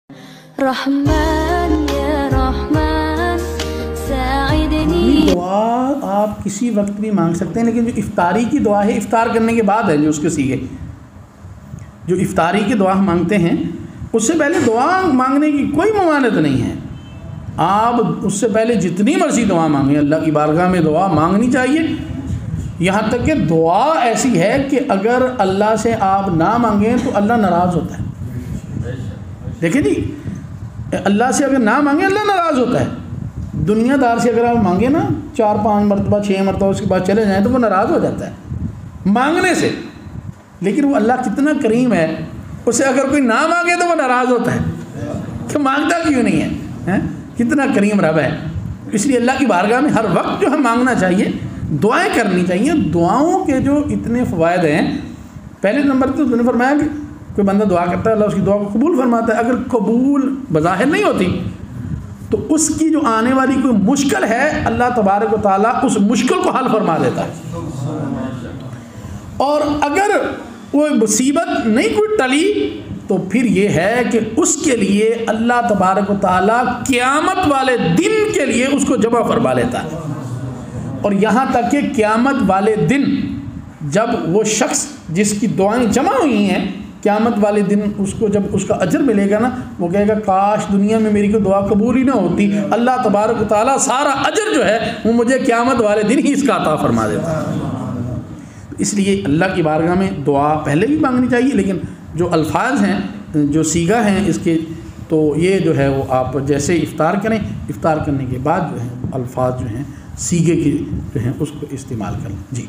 رحمن یا رحمن ساعدنی۔ دعا آپ کسی وقت بھی مانگ سکتے ہیں، لیکن جو افطاری کی دعا ہے افطار کرنے کے بعد ہے، جو اس کے سیگے جو افطاری کی دعا ہم مانگتے ہیں اس سے پہلے دعا مانگنے کی کوئی ممانعت نہیں ہے۔ آپ اس سے پہلے جتنی مرضی دعا مانگیں، اللہ کی بارگاہ میں دعا مانگنی چاہیے، یہاں تک کہ دعا ایسی ہے کہ اگر اللہ سے آپ نہ مانگیں تو اللہ ناراض ہوتا ہے۔ دیکھیں جی، اللہ سے اگر نہ مانگیں اللہ ناراض ہوتا ہے۔ دنیا دار سے اگر آپ مانگیں نا 4-5 مرتبہ 6 مرتبہ اس کے بعد چلے جائیں تو وہ ناراض ہو جاتا ہے مانگنے سے، لیکن وہ اللہ کتنا کریم ہے، اسے اگر کوئی نہ مانگے تو وہ ناراض ہوتا ہے کہ مانگتا کیوں نہیں ہے، کتنا کریم رب ہے۔ اس لیے اللہ کی بارگاہ میں ہر وقت جو ہم مانگنا چاہیے، دعائیں کرنی چاہیے۔ دعاؤں کے جو اتنے فوائد ہیں، پہلے نمبر تو انہوں نے فرمایا کہ کوئی بندہ دعا کرتا ہے اللہ اس کی دعا کو قبول فرماتا ہے۔ اگر قبول بظاہر نہیں ہوتی تو اس کی جو آنے والی کوئی مشکل ہے اللہ تبارک و تعالیٰ اس مشکل کو حل فرما دیتا ہے، اور اگر وہ مصیبت نہیں کوئی ٹلی تو پھر یہ ہے کہ اس کے لیے اللہ تبارک و تعالیٰ قیامت والے دن کے لیے اس کو جمع فرما لیتا ہے۔ اور یہاں تک کہ قیامت والے دن جب وہ شخص جس کی دعائیں جمع ہوئی ہیں، قیامت والے دن اس کو جب اس کا اجر ملے گا نا، وہ کہے گا کاش دنیا میں میری کوئی دعا قبول ہی نہ ہوتی، اللہ تبارک و تعالیٰ سارا اجر جو ہے وہ مجھے قیامت والے دن ہی اس کا عطا فرما دیتا ہے۔ اس لیے اللہ کی بارگاہ میں دعا پہلے بھی مانگنی چاہیے، لیکن جو الفاظ ہیں، جو صیغہ ہیں اس کے، تو یہ جو ہے وہ آپ جیسے افطار کریں، افطار کرنے کے بعد جو ہے الفاظ جو ہیں صیغے کے جو ہیں اس کو استعمال کریں۔ جی۔